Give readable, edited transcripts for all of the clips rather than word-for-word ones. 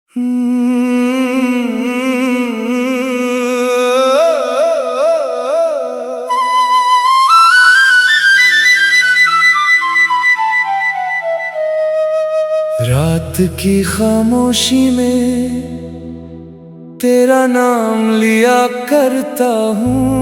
रात की खामोशी में तेरा नाम लिया करता हूँ।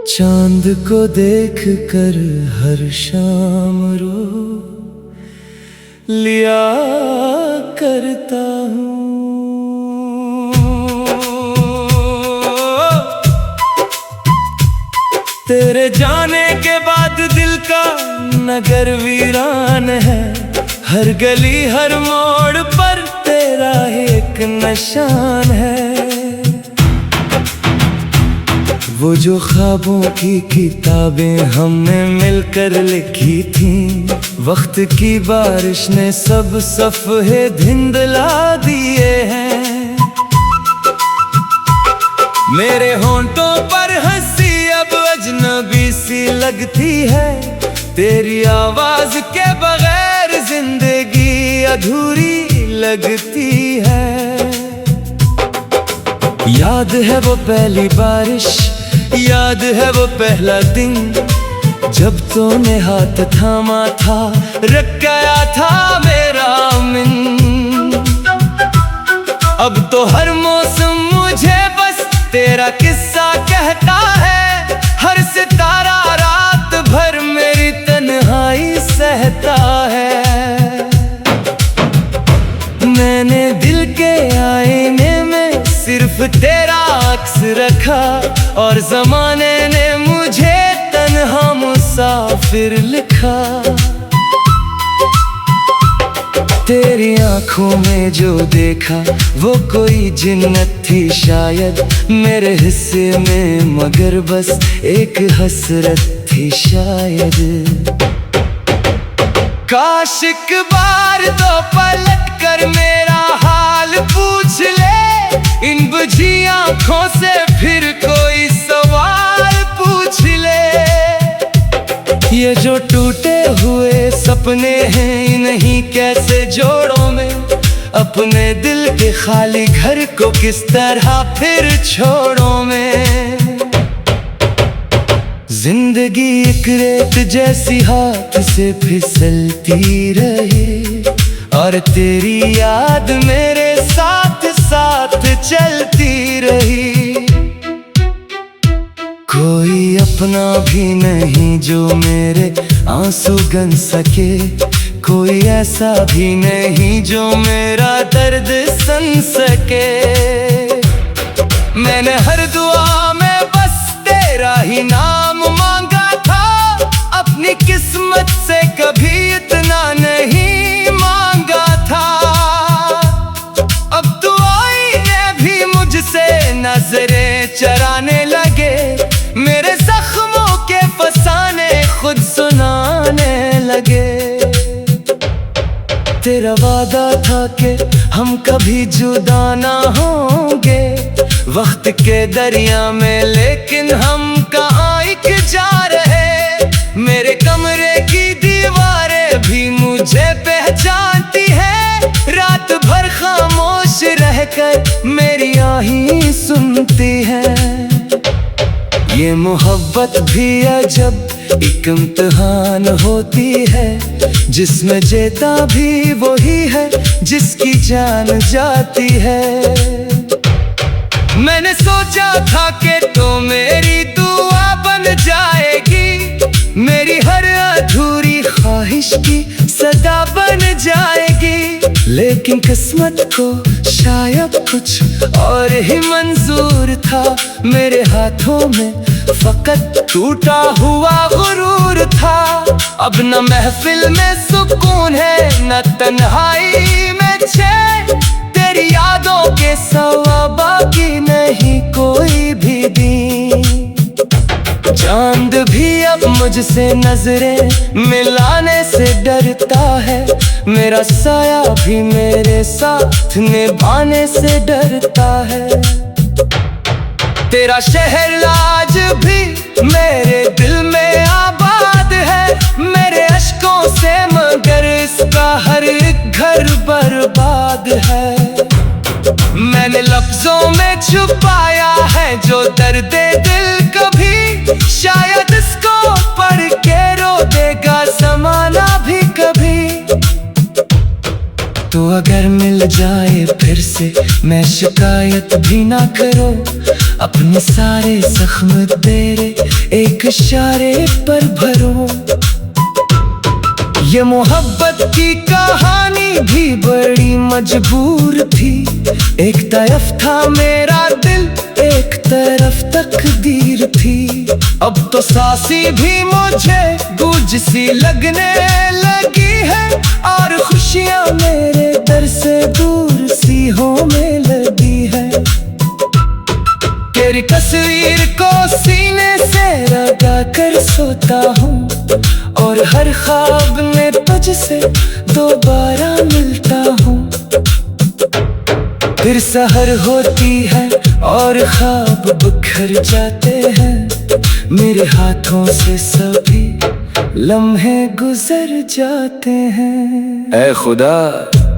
चांद को देख कर हर शाम रो लिया करता हूँ। तेरे जाने के बाद दिल का नगर वीरान है। हर गली हर मोड़ पर तेरा एक निशान है। वो जो ख्वाबों की किताबें हमने मिलकर लिखी थी, वक्त की बारिश ने सब सफ़े धिंधला दिए हैं। मेरे होंठों पर हंसी अब अजनबी सी लगती है। तेरी आवाज के बगैर जिंदगी अधूरी लगती है। याद है वो पहली बारिश, याद है वो पहला दिन, जब तूने हाथ थामा था, रख गया था मेरा मन। अब तो हर मौसम मुझे बस तेरा किस्सा कहता है। हर सितारा रात भर मेरी तन्हाई सहता है। मैंने दिल के आईने में सिर्फ तेरा अक्स रखा, और ज़माने ने मुझे तन्हा मुसाफिर लिखा। तेरी आंखों में जो देखा वो कोई जिन्नत थी शायद मेरे हिस्से में, मगर बस एक हसरत थी शायद। काश एक बार तो पलट कर मेरा हाल पूछ ले। इन बुझी आंखों से फिर कोई सवाल पूछ ले। ये जो टूटे हुए सपने हैं, इन्हीं कैसे जोड़ों में अपने दिल के खाली घर को किस तरह फिर छोड़ों में। जिंदगी एक रेत जैसी हाथ से फिसलती रही, और तेरी याद मेरे साथ साथ चलती रही। कोई अपना भी नहीं जो मेरे आंसू गन सके, कोई ऐसा भी नहीं जो मेरा दर्द सुन सके। मैंने हर दुआ में बस तेरा ही नाम मांगा था, अपनी किस्मत से कभी इतना नहीं मांगा था। अब दुआई ने भी मुझसे नजरें चराने लगे, मेरे जख्मों के फसाने खुद सुनाने लगे। तेरा वादा था कि हम कभी जुदा ना होंगे वक्त के दरिया में, लेकिन हम कहाँ एक जा रहे। मेरे कमरे की दीवारें भी मुझे पहचानती है, रात भर खामोश रहकर मेरी आही सुनती है। ये मोहब्बत भी अजब एक इम्तिहान होती है, जिसमें जीता भी वही है जिसकी जान जाती है। मैंने सोचा था कि तो मेरी दुआ बन जाएगी, मेरी हर अधूरी ख्वाहिश की सदा बन जाएगी, लेकिन किस्मत को शायद कुछ और ही मंजूर था। मेरे हाथों में फकत टूटा हुआ गुरूर था। अब न महफिल में सुकून है न तन्हाई में चैन, तेरी यादों के सिवा बाकी नहीं कोई भी दिन। चांद भी अब मुझसे नजरें मिलाने से डरता है, मेरा साया भी मेरे साथ निभाने से डरता है। तेरा शहर आज भी मेरे दिल में आबाद है, मेरे अश्कों से याद है। मैंने लफ्जों में छुपाया है जो दर्द दिल कभी, शायद इसको पढ़ के रो देगा ज़माना भी कभी। तो अगर मिल जाए फिर से मैं शिकायत भी ना करो, अपने सारे जख्म तेरे एक इशारे पर भरो। ये मोहब्बत की कहानी भी बड़ी मजबूर थी, एक तरफ था मेरा दिल एक तरफ तकदीर थी। अब तो सांसी भी मुझे गूंज सी लगने लगी है, और खुशियां मेरे दर से दूर सी होने लगी है। तेरी तस्वीर को सीने से लगा कर सोता हूँ, और हर ख्वाब में तुझसे दोबारा मिलता हूँ। फिर सहर होती है और ख्वाब बिखर जाते हैं, मेरे हाथों से सभी लम्हे गुजर जाते हैं। ऐ खुदा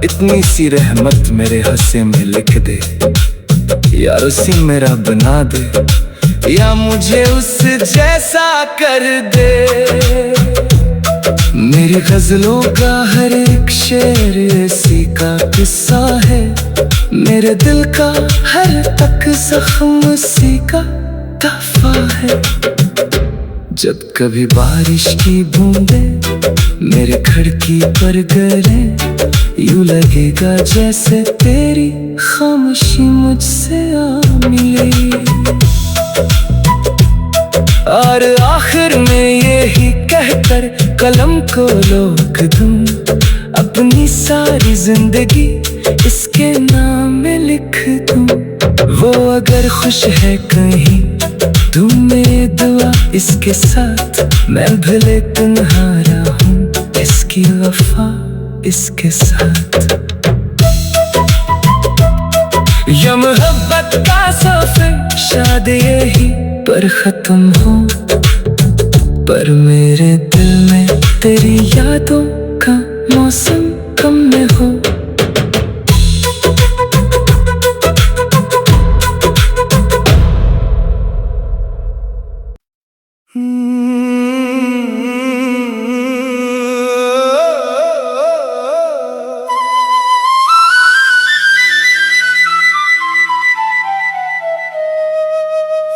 इतनी सी रहमत मेरे हिस्से में लिख दे, यार उसी मेरा बना दे, या मुझे उस जैसा कर दे। मेरी गजलों का हर एक शेर इसी का किस्सा है, मेरे दिल का हर तक जख्म उसी का तहफा है। जब कभी बारिश की बूंदें मेरे खिड़की पर गिरे, यूं लगेगा जैसे तेरी खामोशी मुझसे आ मिली। और आखिर में यही कहकर कलम को रोक दूं, अपनी सारी जिंदगी इसके नाम में लिख दूं। वो अगर खुश है कहीं तुम मेरी दुआ इसके साथ, मैं भले तन्हा रहूं इसकी वफा इसके साथ। ये मोहब्बत का सफर शायद यही पर खत्म हो, पर मेरे दिल में तेरी यादों का मौसम कम न हो।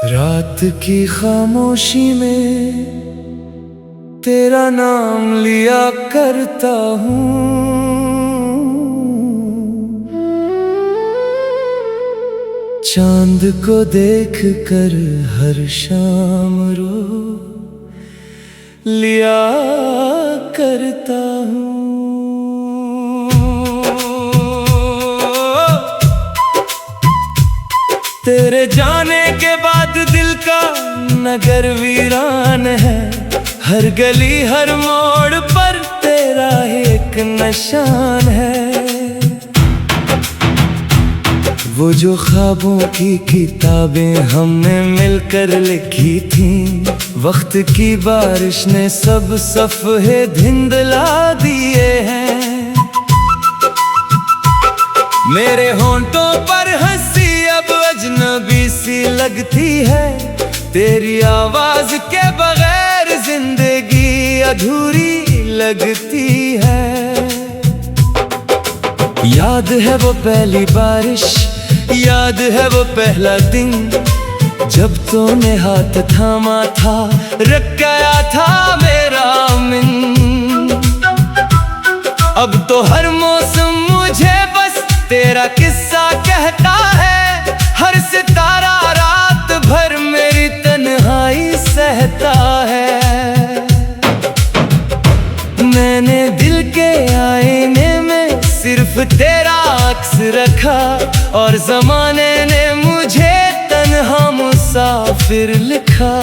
रात की खामोशी में तेरा नाम लिया करता हूँ, चांद को देख कर हर शाम रो लिया करता हूँ। तेरे जाने के बाद दिल का नगर वीरान है, हर गली हर मोड़ पर तेरा एक निशान है। वो जो ख्वाबों की किताबें हमने मिलकर लिखी थी, वक्त की बारिश ने सब सफ़े धिंधला दिए हैं। मेरे होंठों पर हंसी अब अजनबी सी लगती है, तेरी आवाज के बगैर जिंदगी अधूरी लगती है। याद है वो पहली बारिश, याद है वो पहला दिन, जब तूने हाथ थामा था रुक गया था मेरा मन। अब तो हर मौसम मुझे बस तेरा किस्सा कहता है, हर सितारा रात भर मेरी तन्हाई सहता है। मैंने दिल के आईने में सिर्फ तेरा अक्स रखा, और ज़माने ने मुझे तन्हा मुसाफिर लिखा।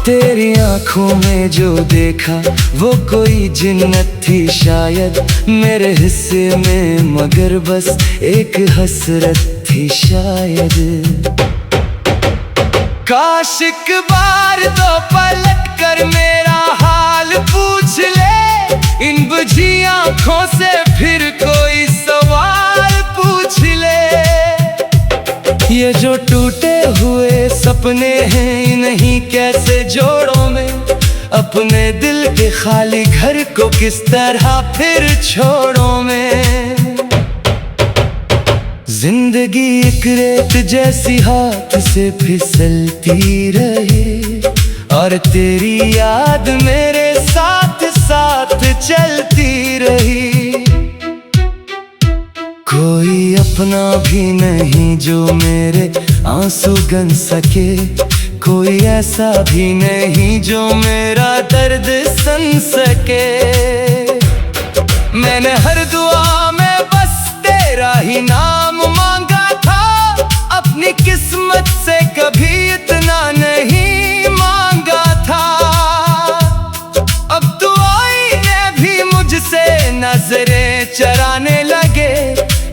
तेरी आंखों में जो देखा वो कोई जिन्नत थी शायद मेरे हिस्से में, मगर बस एक हसरत थी शायद। काश एक बार तो पलट कर मेरा हाल पूछ ले, इन बुझिया आंखों से फिर कोई सवाल पूछ ले। ये जो टूटे हुए सपने हैं इन्हीं कैसे जोड़ों में, अपने दिल के खाली घर को किस तरह फिर छोड़ों में। जिंदगी एक रेत जैसी हाथ से फिसलती रहे, और तेरी याद मेरे साथ साथ चलती रही। कोई अपना भी नहीं जो मेरे आंसू गन सके, कोई ऐसा भी नहीं जो मेरा दर्द सुन सके। मैंने हर दुआ में बस तेरा ही नाम मांगा था, अपनी किस्मत से कभी इतना नहीं मांगा था। अब दुआई ने भी मुझसे नजरें चराने लगे,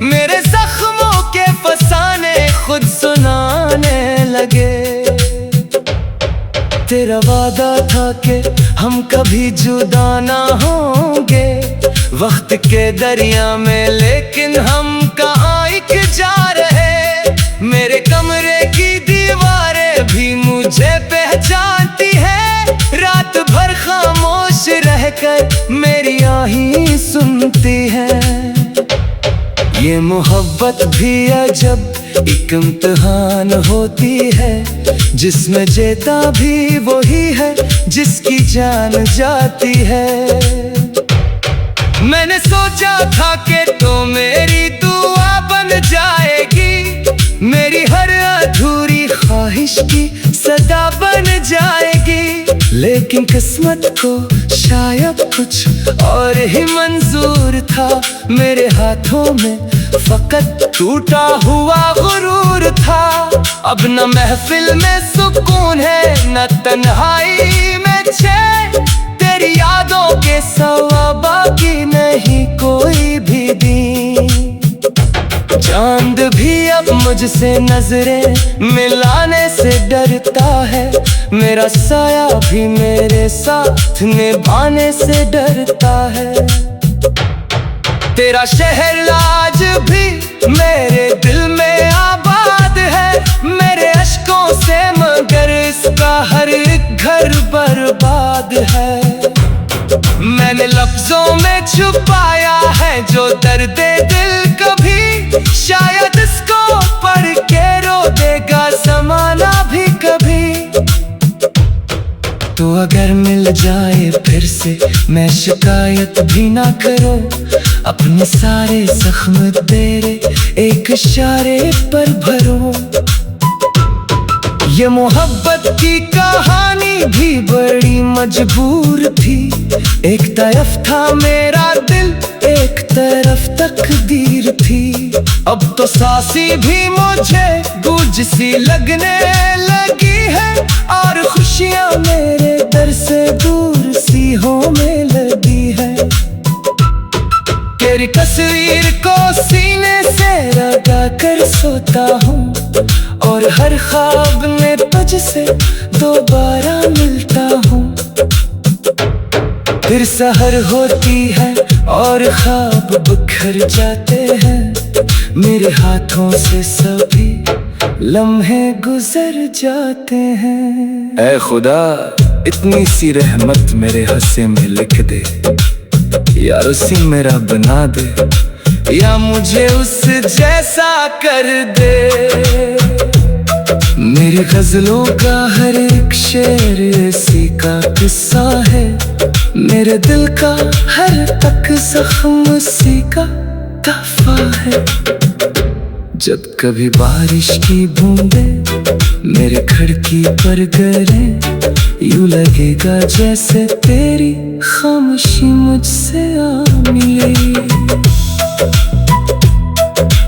मेरे जख्मों के फसाने खुद सुनाने लगे। तेरा वादा था कि हम कभी जुदा ना होंगे वक्त के दरिया में, लेकिन हम कहाँ एक जा रहे। मेरे कमरे की दीवारें भी मुझे पहचानती है, रात भर खामोश रहकर मेरी आही सुनती है। ये मोहब्बत भी अजब एक इम्तिहान होती है, जिसमें जीता भी वही है जिसकी जान जाती है। मैंने सोचा था कि तो मेरी दुआ बन जाएगी, मेरी हर अधूरी ख्वाहिश की सदा बन जाएगी। लेकिन किस्मत को शायद कुछ और ही मंजूर था, मेरे हाथों में फकत टूटा हुआ गुरूर था। अब न महफिल में सुकून है न तन्हाई में चैन, तेरी यादों के सिवा बाकी नहीं कोई भी दिन। चांद भी अब मुझसे नजरें मिलाने से डरता है, मेरा साया भी मेरे साथ निभाने से डरता है। तेरा शहर आज भी मेरे दिल में आबाद है, मेरे अश्कों से मगर इसका हर एक घर बर्बाद है। मैंने लफ्जों में छुपाया है जो दर्द दिल कभी, शायद इसको पढ़ के रो देगा ज़माना भी कभी। तो अगर मिल जाए फिर से मैं शिकायत भी ना करो, अपने सारे जख्म तेरे एक इशारे पर भरो। ये मोहब्बत की कहानी भी बड़ी मजबूर थी, एक तरफ था मेरा दिल एक तरफ तकदीर थी। अब तो सांसी भी मुझे गूंज सी लगने लगी है, और खुशियां मेरे दर से दूर सी होने लगी है। तेरी तस्वीर को सीने से लगा कर सोता हूँ, और हर ख्वाब में तुझसे दोबारा मिलता हूँ। फिर सहर होती है और ख्वाब बिखर जाते हैं, मेरे हाथों से सभी लम्हे गुजर जाते हैं। ऐ खुदा इतनी सी रहमत मेरे हिस्से में लिख दे, यार उसी मेरा बना दे, या मुझे उस जैसा कर दे। मेरी गजलों का हर एक शेर इसी का किस्सा है, मेरे दिल का हर तक जख्म उसी का तहफा है। जब कभी बारिश की बूंदें मेरे खिड़की पर गिरे, यूं लगेगा जैसे तेरी खामोशी मुझसे आ मिले।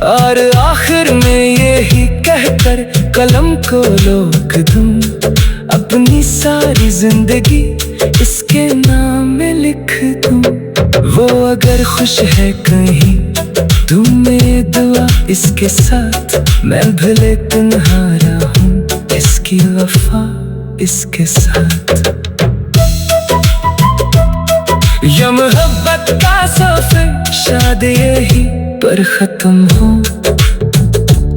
और आखिर में यही कहकर कलम को रोक दूं, अपनी सारी जिंदगी इसके नाम में लिख दूं। वो अगर खुश है कहीं तुम मेरी दुआ इसके साथ, मैं भले तुम्हारा हूँ इसकी वफा इसके साथ। ये मोहब्बत का सफर शायद यही पर खत्म हो,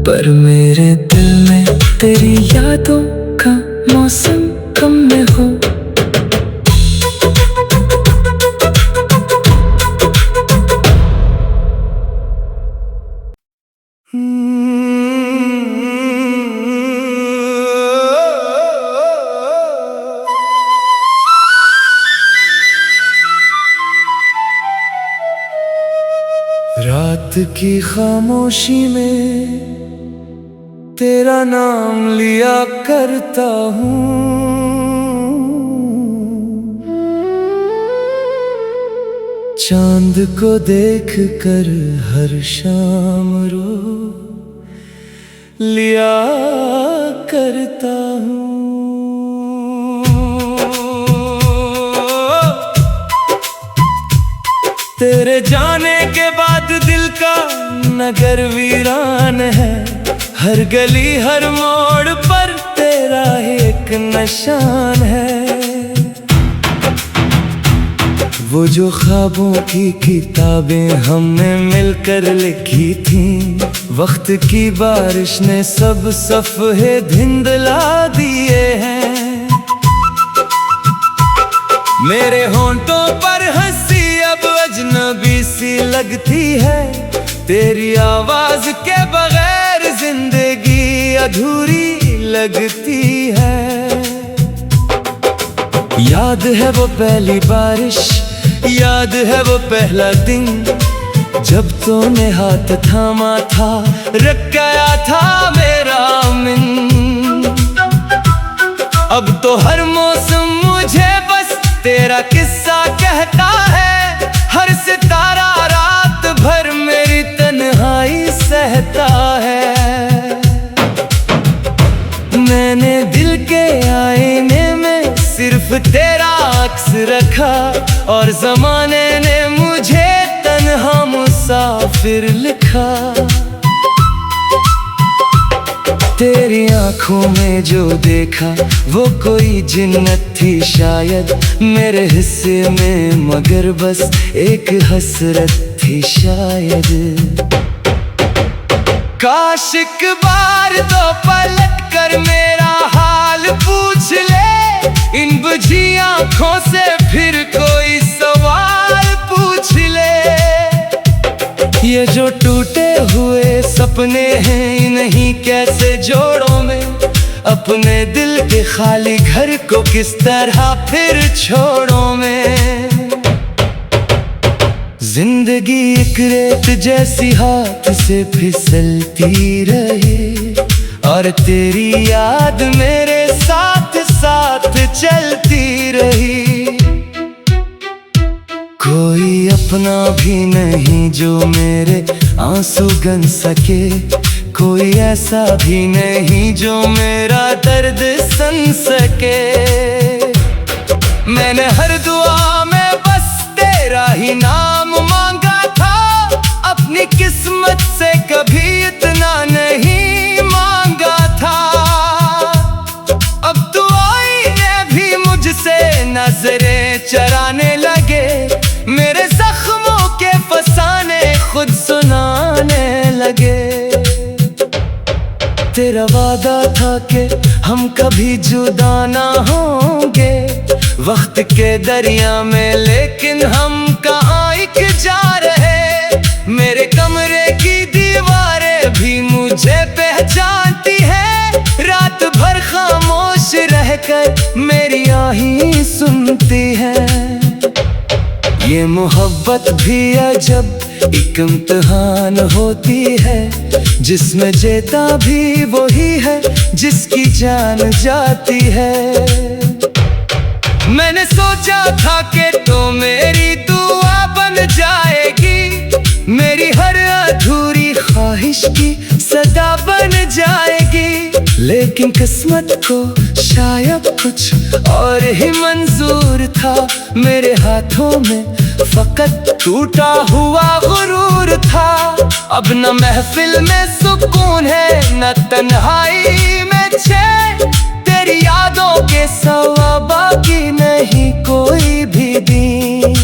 पर मेरे दिल में तेरी यादों का मौसम कम में हो। रात की खामोशी में तेरा नाम लिया करता हूँ, चांद को देख कर हर शाम रो लिया करता हूँ। तेरे जाने के बाद दिल का नगर वीरान है, हर गली हर मोड़ पर तेरा एक निशान है। वो जो ख्वाबों की किताबें हमने मिलकर लिखी थी, वक्त की बारिश ने सब सफ़े धिंधला दिए हैं। मेरे होंठों पर हंसी अब अजनबी सी लगती है, तेरी आवाज के बगैर जिंदगी अधूरी लगती है। याद है वो पहली बारिश, याद है वो पहला दिन, जब तूने हाथ थामा था, रख गया था मेरा मन। अब तो हर मौसम मुझे बस तेरा किस्सा कहता है, हर सितारा रात भर मेरी तन्हाई सहता है। मैंने दिल के आईने में सिर्फ तेरा अक्स रखा, और ज़माने ने मुझे तन्हा मुसाफिर लिखा। तेरी आंखों में जो देखा वो कोई जिन्नत थी शायद मेरे हिस्से में, मगर बस एक हसरत थी शायद। काश एक बार तो पलट कर मेरा हाल पूछ ले, इन बुझी आंखों से फिर कोई सवाल पूछ ले। ये जो टूटे हुए सपने हैं इन्हीं कैसे जोड़ों में, अपने दिल के खाली घर को किस तरह फिर छोड़ों में। जिंदगी एक रेत जैसी हाथ से फिसलती रहे, और तेरी याद मेरे साथ साथ चलती रही। कोई अपना भी नहीं जो मेरे आंसू गन सके, कोई ऐसा भी नहीं जो मेरा दर्द सन सके। मैंने हर दुआ में बस तेरा ही नाम मांगा था, अपनी किस्मत से कभी इतना नहीं मांगा था। अब तो आईने भी मुझसे नजरें चराने लगे, मेरे जख्मों के फसाने खुद सुनाने लगे। तेरा वादा था कि हम कभी जुदा ना होंगे वक्त के दरिया में, लेकिन हम कहाँ एक जा रहे। मेरे कमरे की दीवारें भी मुझे पहचानती है, रात भर खामोश रहकर मेरी आही सुनती है। ये मोहब्बत भी अजब एक इम्तिहान होती है, जिसमें जीता भी वही है जिसकी जान जाती है। मैंने सोचा था कि तो मेरी दुआ बन जाएगी, मेरी हर अधूरी ख्वाहिश की सदा बन जाएगी, लेकिन किस्मत को शायद कुछ और ही मंजूर था। मेरे हाथों में फकत टूटा हुआ गुरूर था, अब न महफिल में सुकून है न तन्हाई में चैन, तेरी यादों के सिवा बाकी नहीं कोई भी दिन।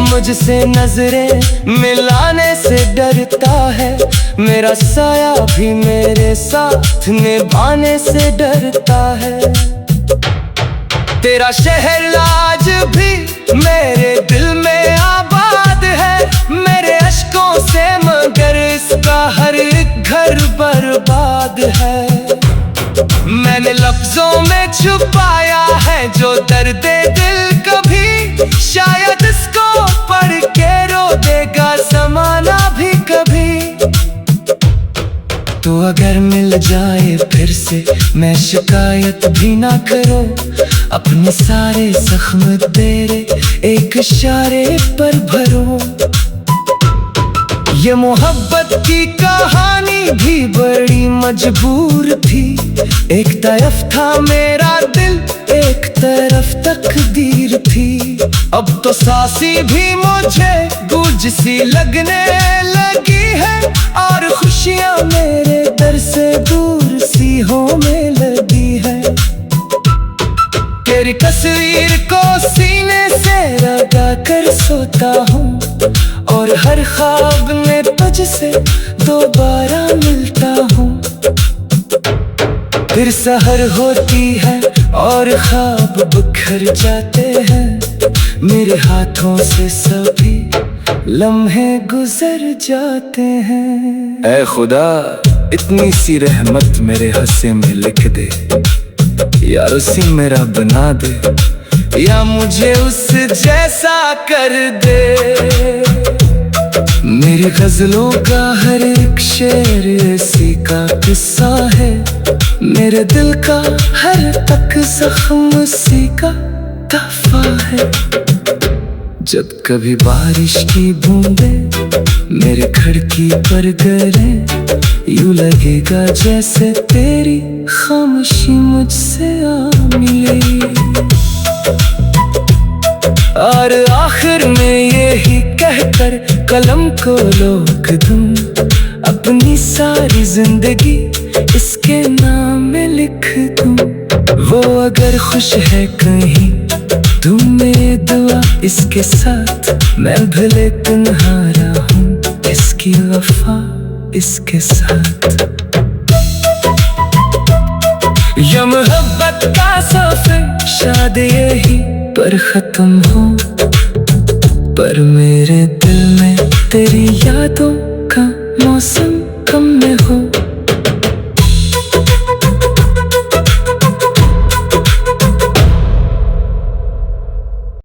मुझसे नजरें मिलाने से डरता है। मेरा साया भी मेरे साथ निभाने से डरता है। तेरा शहर आज भी मेरे दिल में आबाद है, मेरे अश्कों से, मगर इसका हर एक घर बर्बाद है। मैंने लफ्जों में छुपाया है जो दर्द दिल, कभी शायद इसको पढ़ के रो देगा ज़माना भी कभी। तो अगर मिल जाए फिर से मैं शिकायत भी ना करो, अपने सारे जख्म तेरे एक इशारे पर भरो। ये मोहब्बत की कहानी भी बड़ी मजबूर थी, एक तरफ था मेरा दिल, एक तरफ तकदीर थी। अब तो सांसी भी मुझे गूंज सी लगने लगी है, और खुशियां मेरे दर से दूर सी होने लगी है। तेरी तस्वीर को सीने से लगा कर सोता हूँ, और हर ख्वाब में तुझसे दोबारा मिलता हूँ। फिर सहर होती है और ख्वाब बिखर जाते हैं, मेरे हाथों से सभी लम्हे गुजर जाते हैं। ऐ खुदा, इतनी सी रहमत मेरे हिस्से में लिख दे, या उसी मेरा बना दे, या मुझे उस जैसा कर दे। मेरी गजलों का हर एक शेर इसी का किस्सा है, मेरे दिल का हर तक जख्म उसी का तहफा है। जब कभी बारिश की बूंदें मेरे खिड़की पर गिरे, यूं लगेगा जैसे तेरी खामोशी मुझसे आ मिली। और आखिर में यही कहकर कलम को रोक दूं, अपनी सारी जिंदगी इसके नाम में लिख दूं। वो अगर खुश है कहीं तुम में दुआ इसके साथ, मैं भले तुम्हारा हूँ इसकी वफा इसके साथ। ये मोहब्बत का सफर शायद यही पर खत्म हो, पर मेरे दिल में तेरी यादों का मौसम